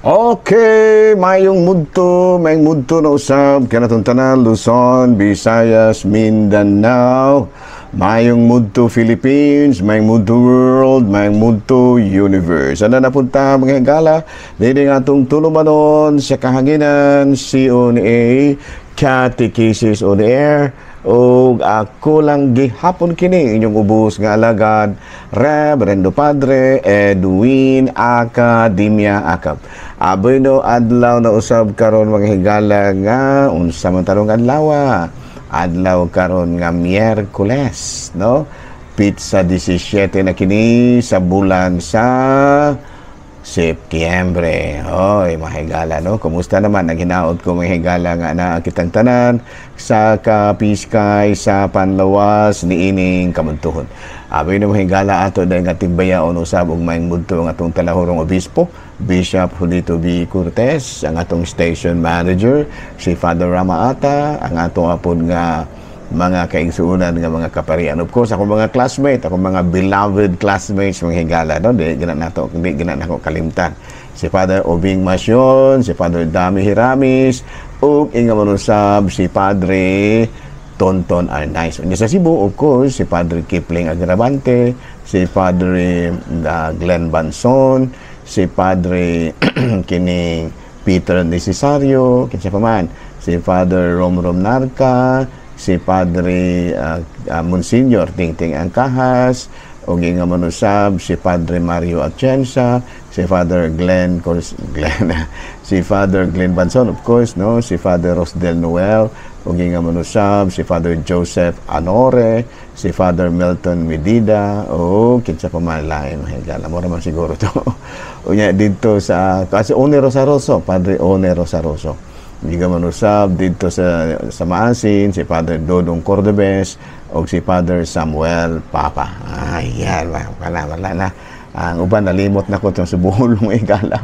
Okay, mayong mudto na usab kanatong tanan Luzon, Visayas, Mindanao. Mayong mudto Philippines, mayong mudto world, mayong mudto universe. Ano na punta mga higala? Dili nga itong tulumanon sa kahanginan, CONA, Catechesis on Air, o ako lang gihapon kini inyong ubos nga alagad Reverendo Padre Edwin Academia Akap. Aboy no adlaw na usab karon mga higala nga unsa man tarong adlaw karon nga Miyerkules, no? Pizza 17 na kini sa bulan sa Setyembre. Hoy, mga higala, no? Kumusta naman? Naghinaot ko mga higala nga na kitang tanan sa kapiskay, sa panlawas, ni ining kamuntuhon. Abi na mga higala ato dahil nga timbayaon usab og maing mudto ang atong talahurong obispo, Bishop Julito B. Cortez, ang atong station manager, si Father Rama Ata, ang atong apod nga mga kaigsuunan nga mga kaparian. Of course, ako mga classmate, ako mga beloved classmates, mga higala, no? Di gina nako kalimtan. Si Father Obing Masyon, si Father Dami Hiramis, ug inga manusab si Padre Tonton Arnaiz. Sa Cebu, of course, si Padre Kipling Agravante, si Padre Glenn Banson, si Padre kining Peter Necesario, kinsa pa man, si Father Romrom Narca, si Padre Monsignor Tingting Angkahas, o nga manusab si Padre Mario Atienza, si Father si Father Glenn Banson, of course, no? Si Father Rosdel Noel, o nga manusab si Father Joseph Anore, si Father Milton Medida, o kinsa pa man lain, higala mo naman siguro to. O nga dito sa kasi One Rosaroso, Padre One Rosaroso. Hindi ka manusab dito sa Maasin, si Father Dodong Cordobes o si Father Samuel Papa. Ayan, wala na. Ang uban, nalimot na ko itong subuhol ng igala.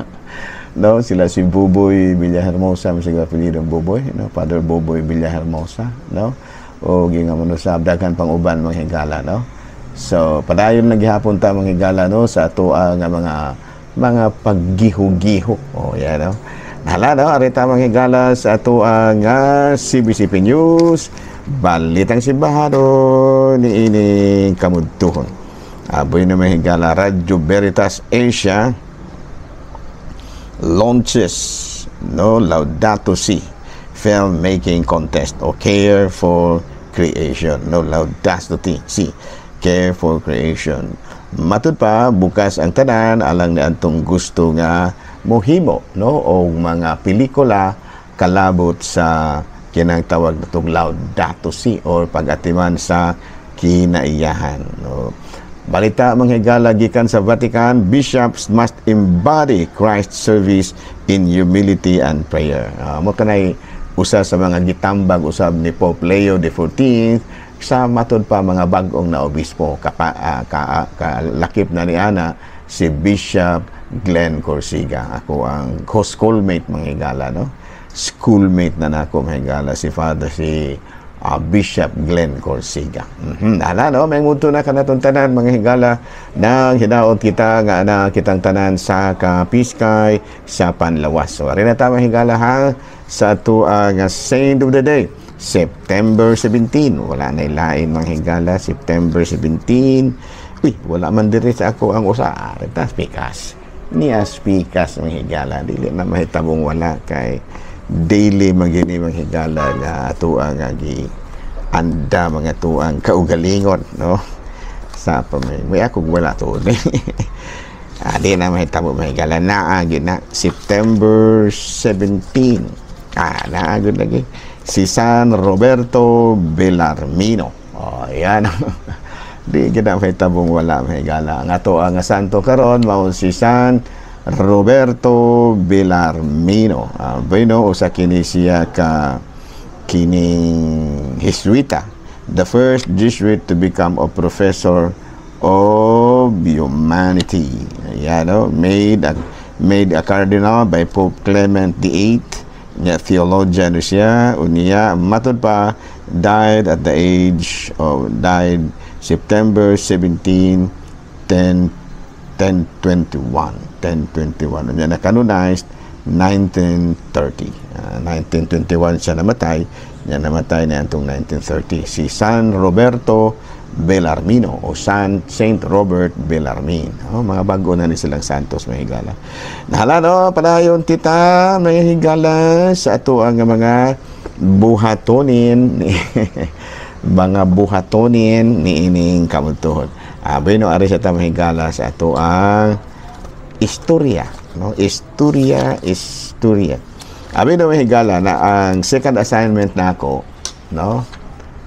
No? Sila si Buboy Villahermosa, sige apelyido ng Buboy, no? Father Buboy Villahermosa, no? O nga manusab, daghan pang uban mga higala, no? So, padayon naghihapon ta mga higala, no? Sa ato nga mga paggiho-giho. O, yan, no? Hala, no? Arita mga higala sa ato nga CBCP News, Balitang Simbahado ni ining kamudtuhon. Aboy na mga higala, Radyo Veritas Asia launches, no, Laudato Si Filmmaking Contest o Care for Creation, no, Laudato Si Care for Creation. Matud pa, bukas ang tanan alang ni antong gusto nga mohimo, no, o mga pelikula kalabot sa kinang tawag natong Laudato Si or pag-atiman sa kinaiyahan, no. Balita mga higala gikan sa Vatican, bishops must embody Christ's service in humility and prayer. Mo kanay usa sa mga gitambag usab ni Pope Leo XIV sa matud pa mga bag-ong na obispo, kalakip na ni ana si Bishop Glenn Corsiga. Ako ang co-schoolmate mga higala, no? Schoolmate na nako mga higala si Bishop Glenn Corsiga. Ala, no? May muto na kanatong tanan mga higala na hinaot kita nga na kitang tanan sa kapiskay sa panlawas. So, rin na tama higala ha sa ato nga Saint of the Day, September 17. Wala na ilain mga higala, September 17. Uy, wala man diri sa ako ang usa. Rita, spikas. Niya spikas mga higala. Dili na mahitabong wala kay daily magini mga higala nga atuang nga anda mga tuang kaugalingon, no? Sa pamay. May ako wala to. Di na mahitabo mga higala. Naagin na September 17. Naagin lagi. Si San Roberto Bellarmino. Yan. Di kita mahitabong wala mga higala. Ang ato ang santo karon mao si San Roberto Bellarmino. Bueno, usa kini siya ka kining Jesuita, the first Jesuit to become a professor of humanity. Yan, no? Made a cardinal by Pope Clement VIII. Nya theologian siya. Unya matud pa died September 17, 10 1021 niya na-canonized 1930. 1921 siya namatay. Niya namatay na itong 1930. Si San Roberto Bellarmino o Saint Robert Bellarmine. Mga bago na rin silang santos, mga higala. Nahala, no? Padayon kita, mga higala, sa ato ang mga buhatonin mga buhatonin ni ining kamuntuhon. Bueno, ari sa mga higala sa ato ang istorya, no? Istorya. Abi na may higala na ang second assignment na ako, no?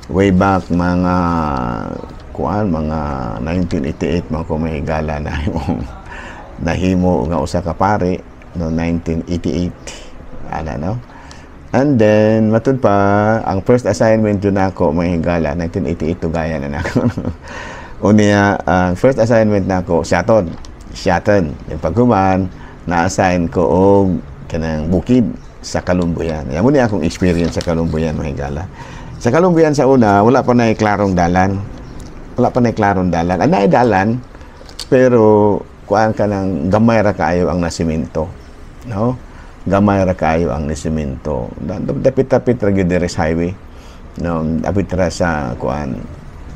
Way back mga 1988 mga ko may higala na yung nahimo nga usa ka pare no 1988 no. And then matud pa ang first assignment yun ako may higala 1988 to gaya na nako. Unya ang first assignment nako Seattle yung pagkuman na-assign ko og kanang bukid sa Kalumbuyan. Yan mo niya akong experience sa Kalumbuyan, mga higala. Sa Kalumbuyan sa una, wala pa na klarong dalan. Ang dalan, pero kuan ka ng gamay ra kaayo ang nasimento. No? Gamay ra kaayo ang nasimento. Dapit-dapit ra gyud diri sa highway. No, dapit ra sa kuan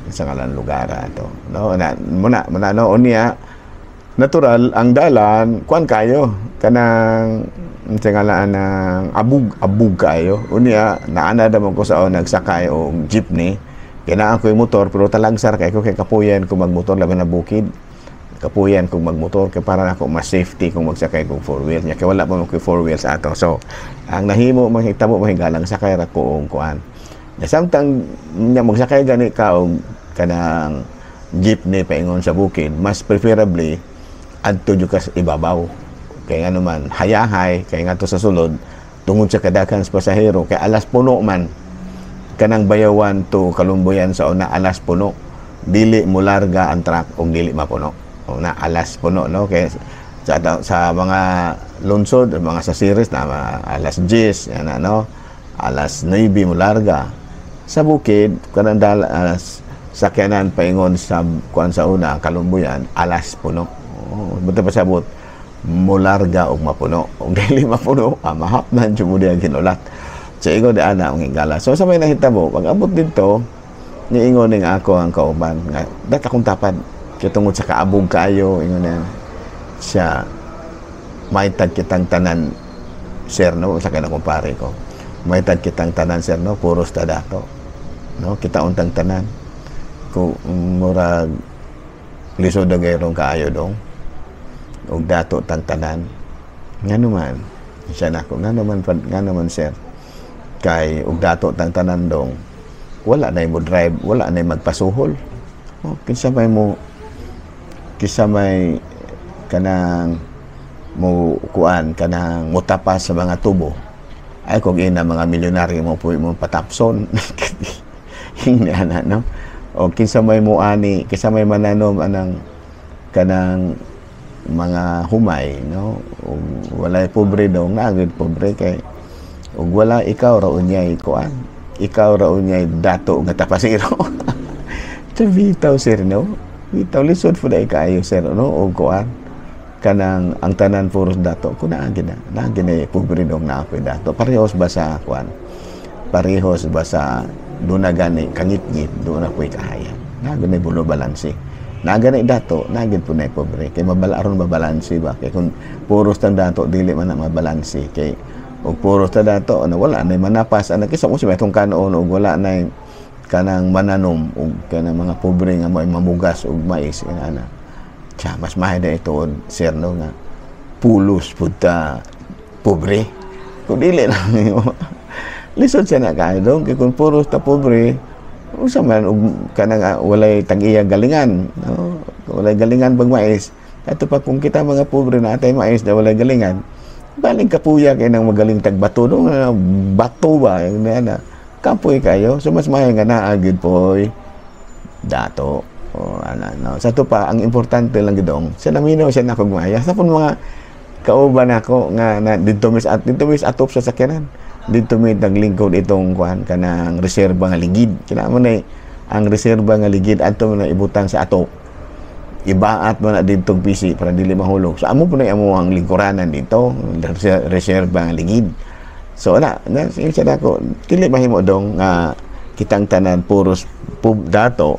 sa kalan lugar ato. No, muna no unya natural ang dalan kuan kayo kanang tingalaan ng abug kayo unya naana damon ko sa nagsakay og jeepney kinaan ko yung motor pero talagsar kay ko kay kapuyan kung magmotor laban na bukid kapuyan kung magmotor kay para ako mas safety kung magsakay kog four wheels nya kay wala pa mo kay four wheels ato so ang nahimo mahitabo mahigalang sakay ra ko og kuan nya samtang nya magsakay gani ka og kanang jeepney paingon sa bukid mas preferably adto jud ka ibabaw kay nga naman hayahay kay nga to sa sulod tungod sa kadakan sa pasahero kay alas puno man kanang bayawan to Kalumbuyan sa una alas puno dili mo larga ang truck og dili mapuno una alas puno no kay sa mga lungsod mga sa series na alas 10 yan ano alas 9 mo larga sa bukid kanang sakyanan paingon sa kuan sa una Kalumbuyan alas puno buta pasabot mularga og mapuno og dili mapuno mahapnan jud mo diyan kinulat sa ingon di ana ang higala so sa may nahitabo pag abot dito niingon ning ako ang kauban nga data kong tapad kay tungod sa kaabog kaayo ingon na siya maitag kitang tanan sir no sa kana kumpare ko maitag kitang tanan sir no puros ta dato no kita untang tanan ko murag lisod dagayron kaayo dong og dato tantanan nga naman siya nako nga naman sir kay og dato tantanan dong wala na mo drive wala na magpasuhol kinsa may kanang mo kuan kanang mutapas sa mga tubo ay kung ina mga milyonaryo mo po mo patapson hindi ana no o kinsa may muani kinsa may mananom anang kanang mga humay no ug walay pobre dong nagid pobre kay ug wala ikaw ra unyay kuan ikaw ra unyay dato nga tapasiro to bitaw sir no bitaw lisod fud ay kaayo sir no ug kuan kanang ang tanan puros dato kuna gid na pobre dong na ako dato parehos ba sa kuan parehos ba sa duna gani kangit-ngit do na koy kahayan na gani bulo balanse na gani dato na gid punay pobre kay mabalaron mabalanse ba kay kun puros tang dato dili man na mabalanse kay og puros ta dato ano wala na manapas ana kisa mo si metong kanon og wala na kanang mananom og kanang mga pobre nga may mamugas og mais ana cha mas mahida ito sir no nga pulos pud pobre kun dili na lisod siya na kay dong kay kun puros ta pobre usa man og kanang walay tag-iya galingan no walay galingan pag mais ato pa kung kita mga pobre na atay mais na walay galingan baling kapuya kay nang magaling tagbato no bato ba yung na kapoy kayo so mas mahay nga naa gid poy dato o ana no sa to pa ang importante lang gidong sa naminaw siya na kagmaya sa pun mga kauban ako nga na dito mis atop sa sakyanan dito may naglingkod itong kuan kanang reserba nga ligid kinamo na ang reserba nga ligid adto na ibutang sa atop ibaat mo na dito PC para dili mahulog. So amo po na amo ang lingkuranan dito, reserba ang ligid. So wala, siya dako, dili mahimo dong nga kitang tanan puros dato,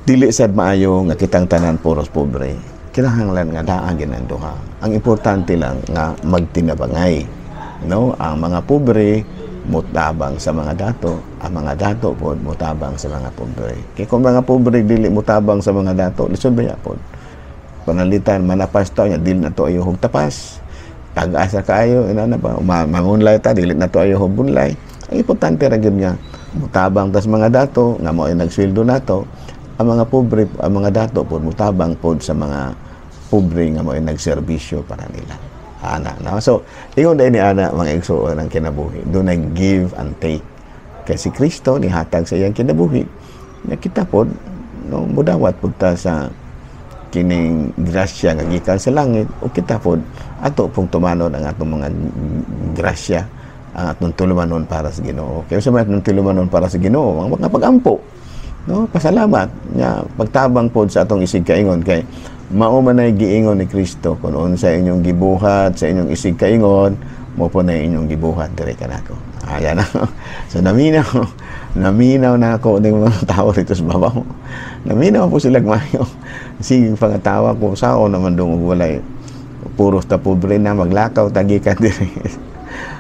dili sad maayo nga kitang tanan puros pobre. Kinahanglan nga daa ginanduha. Ang importante lang nga magtinabangay, no? Ang mga pobre mutabang sa mga dato, ang mga dato po mutabang sa mga pobre. Kaya kung mga pobre dili mutabang sa mga dato, lisod ba yapon? Panalitan manapas to nya dili na to ayo hog tapas. Pag-asa kaayo ina na ba mangunlay ta dili na to ayo hog bunlay. Ang importante ra gyud niya mutabang tas mga dato nga mao ay nagsweldo nato. Ang mga pobre, ang mga dato po mutabang pod sa mga pobre nga mao ay nagserbisyo para nila. Ana na. So, ingon dahil ni ana mga igsuon ang kinabuhi. Doon ay give and take. Kasi Kristo nihatag sa iyang kinabuhi. Na kita pod no mudawat pud ta sa kining grasya nga gikan sa langit o kita pod ato pong tumanon ang atong mga grasya ang atong tulumanon para sa Ginoo. Kaya sa mga tulumanon para sa Ginoo, ang mga pagampo. No, pasalamat nya pagtabang pod sa atong isig kaingon kay mao man ay giingon ni Kristo kung unsa inyong gibuhat sa inyong isig kaingon mo po na inyong gibuhat dire kanako. Ayan na. So naminaw na ako ng mga tao rito sa babaw. Naminaw po sila maayo. Sige pangatawa ko sao naman dong walay puros ta pobre na maglakaw tagikan dire.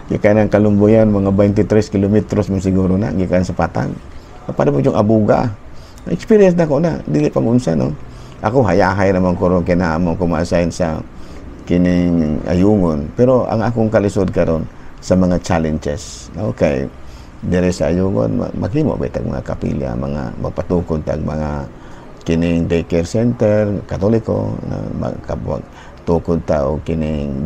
Gikan ang Kalumbuyan mga 23 kilometros mo siguro na gikan sa Patan. Para mo yung abuga. Experience na ko na dili pang unsa no. Ako hayahay naman ko ron kinaamong kumasayin sa kining ayungon. Pero ang akong kalisod karon sa mga challenges. Okay. Dire sa ayungon, maghimo ba itag mga kapilya, mga magpatukod tag mga kining daycare center, Katoliko, na tukod tao kining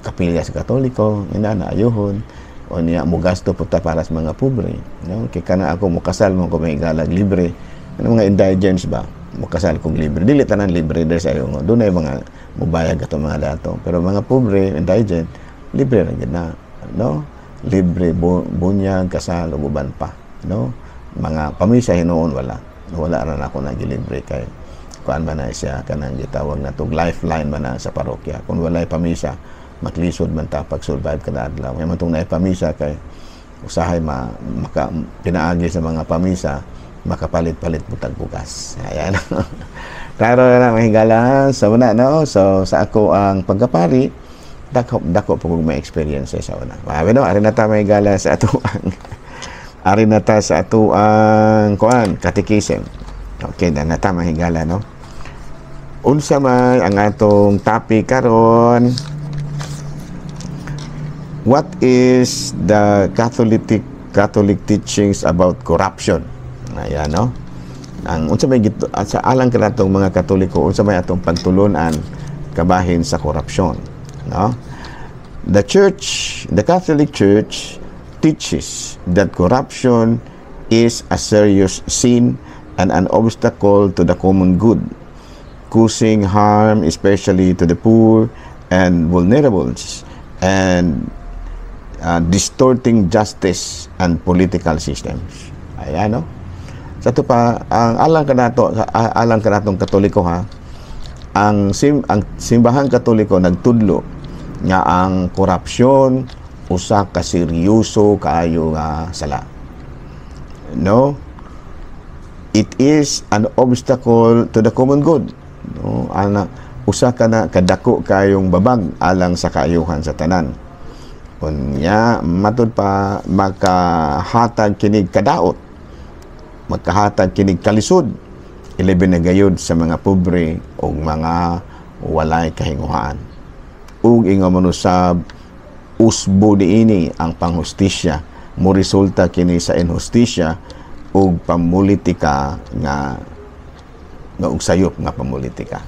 kapilya sa Katoliko, ina na ayuhon. O niya mo gasto po ta para sa mga pobre. No? Kaya kana ako mukasal mo ko may galag libre. Ano mga indigents ba? Mukasal kong libre. Dili tanan libre dahil sa iyo. Doon ay mga mubayag ato mga dato. Pero mga pobre, indigent, libre na gina. No? Libre, bunyag, kasal, uban pa. No? Mga pamisa hinoon wala. Wala rin ako nagilibre kay kuan man na siya kanang gitawag na tog lifeline man na sa parokya. Kung walay pamisa, maklisod man ta pag-survive kada adlaw. May man tong naipamisa kay usahay pinaagi sa mga pamisa makapalit-palit butag bugas. Ayan. Klaro na mahingala sa una no. So sa ako ang pagkapari dako po kong may experience sa una. Mabi no, ari na ta mahingala sa ato ang ari na ta sa ato ang kuan catechism. Okay, na ta mahingala no. Unsa man ang atong topic karon? What is the Catholic teachings about corruption? Ayan, no? Ang unsa may sa alang kanatong mga Katoliko, unsa may atong pagtulunan kabahin sa korupsyon, no? The Catholic Church teaches that corruption is a serious sin and an obstacle to the common good, causing harm especially to the poor and vulnerables, and distorting justice and political systems. Ayan, no? Sa ito pa, ang alang kanatong Katoliko ha, ang simbahang Katoliko nagtudlo nga ang korupsyon usa ka seryoso kaayo nga sala. No? It is an obstacle to the common good. No? Usa ka na kadako kayong babag alang sa kaayuhan sa tanan. Kunya matud pa makahatag kinig kadaot, makahatag kinig kalisod, ilabin na gayud sa mga pobre o mga walay kahinguhaan. Ug ingon man usab usbo diini ang panghustisya, mo resulta kini sa inhustisya ug pamulitika nga ug sayop nga pamulitika.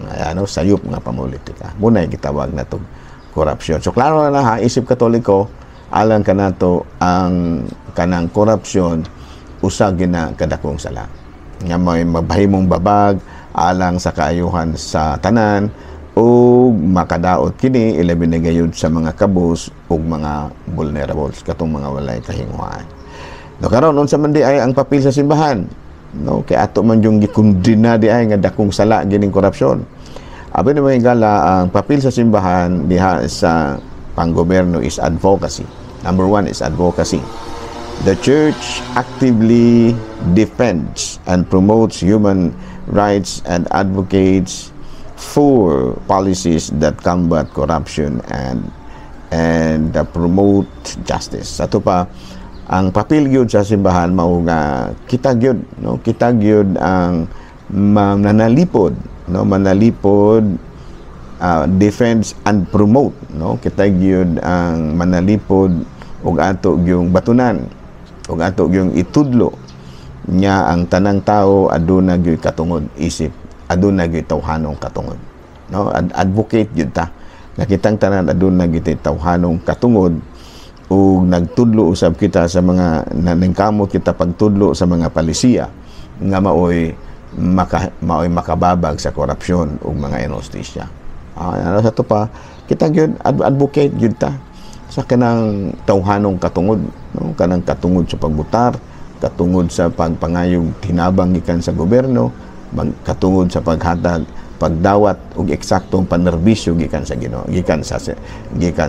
Ano sayop nga pamulitika. Munay gitawag nato korupsyon. So klaro na ha, isip Katoliko alang kanato ang kanang korupsyon usag gina kadakong sala. Nga may mabahimong babag alang sa kaayuhan sa tanan o makadaot kini ilabin na gayud sa mga kabus ug mga vulnerables katong mga walay kahinguhaan. No karon unsa man di ay ang papel sa simbahan? no, kay ato man yung gikundina di ay nga dakong sala gining korupsyon. Abi na mga higala, ang papel sa simbahan diha sa panggoberno is advocacy. Number 1 is advocacy. The church actively defends and promotes human rights and advocates for policies that combat corruption and promote justice. Ato pa, ang papel gyud sa simbahan mao nga kita gyud, no, kita gyud ang manalipod, no, manalipod, defense and promote, no, kita gyud ang manalipod ug ato gyung batunan ug ato gyung itudlo nya ang tanang tao aduna gyud katungod isip, aduna gyud tawhanong katungod, no, advocate gyud ta nga kitang tanan aduna gyud tawhanong katungod ug nagtudlo usab kita sa mga naningkamot kita pagtudlo sa mga palisiya nga maoy makababag sa korupsyon ug mga injustisya. Ano sa to pa, kita gyud advocate gyud ta sa kanang tawhanong katungod, no, kanang katungod sa pagbutar, katungod sa pagpangayog tinabang gikan sa gobyerno, katungod sa paghatag pagdawat og eksaktong panerbisyo gikan sa Ginoo, gikan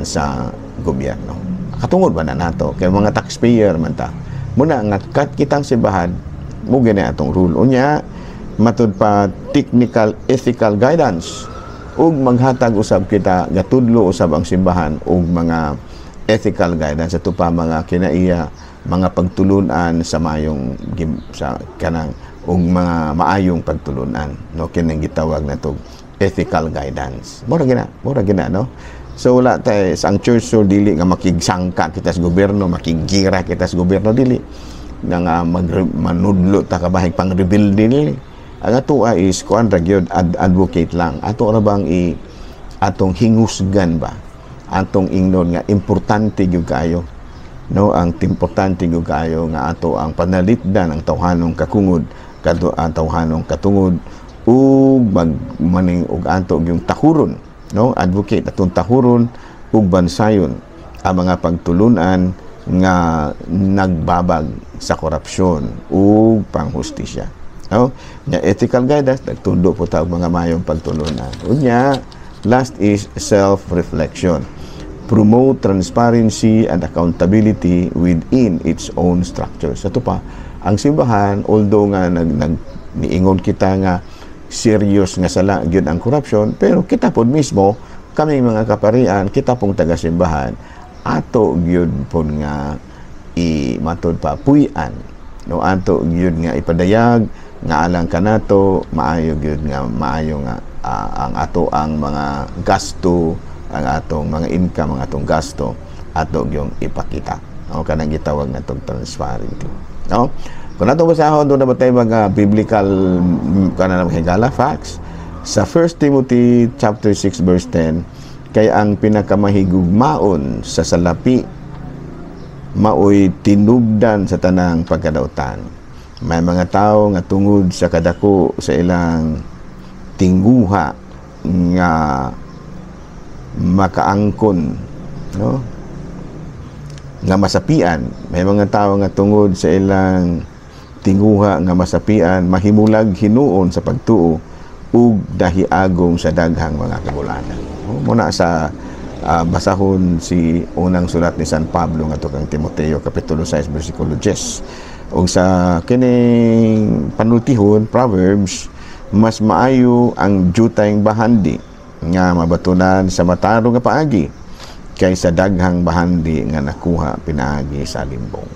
sa gobyerno. Katungod ba na nato kay mga taxpayer man ta. Muna nga kitang simbahan mo gani atong rule unya matud pa technical ethical guidance ug maghatag usab kita gatudlo usab ang simbahan og mga ethical guidance ato pa mga kinaiya mga pagtulunan sa mayong sa kanang og mga maayong pagtulunan, no, kinang gitawag nato ethical guidance. Mura gina no. So wala tay ang church so dili nga makigsangka kita sa gobyerno, makigira kita sa gobyerno dili nga manudlo ta kabahig pang rebuild dili. Ang ato is kuan ra gyud advocate lang. Ato ra bang atong hingusgan ba? Atong ingnon nga importante gyud kaayo. No, ang importante gyud kaayo nga ato ang panalitdan ang tawhanong kakungod kadto ang tawhanong katungod ug magmaning ug ato yung tahuron, no, advocate atong tahuron ug bansayon ang mga pagtulunan nga nagbabag sa korupsyon ug panghustisya, no. Nya ethical guidance nagtundo po ta og mga mayong pagtulunan. Unya last is self-reflection. Promote transparency and accountability within its own structures. Ito pa, ang simbahan, although nga niingon kita nga serious nga sala gyud ang corruption, pero kita pod mismo, kami mga kaparian, kita pong taga-simbahan, ato gyud pod nga matud pa puy-an, no, ato gyud nga ipadayag nga alang kanato maayo gyud nga maayo nga ang ato ang mga gasto, ang atong mga income, ang atong gasto ato yung ipakita, no, kanang gitawag nga tong transparency, no. Kung atong basahon doon na ba tayo mga biblical kanang higala facts sa 1 Timothy chapter 6 verse 10, kay ang pinakamahigugmaon sa salapi maoy tinubdan sa tanang pagkadautan. May mga tao nga tungod sa kadako sa ilang tingguha nga makaangkon, no, nga masapian. May mga tao nga tungod sa ilang tinguha nga masapian mahimulag hinuon sa pagtuo ug dahiagong sa daghang mga kabulanan. Muna sa basahon si unang sulat ni San Pablo nga kang Timoteo kapitulo 6 bersikulo 10. Ug sa kining panultihon Proverbs, mas maayo ang jutayng bahandi nga mabatunan sa mataro nga paagi kaysa daghang bahandi nga nakuha pinaagi sa limbong.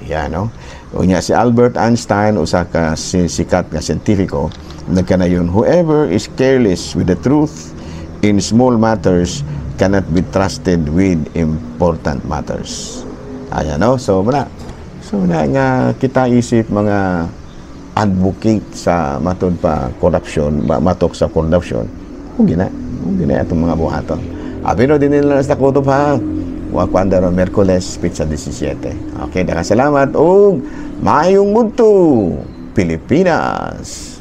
Ayan, no? Unya si Albert Einstein, usa ka sikat nga siyentipiko, nagkanayon, whoever is careless with the truth in small matters cannot be trusted with important matters. Ayan, no? So na nga kita isip mga advocate sa matod pa corruption, matok sa corruption. Kung gina atong mga buhaton. Abino din nila sa kutob ha. Wakwanda ron Merkules, pizza 17. Okay, salamat o maayong mundo, Pilipinas!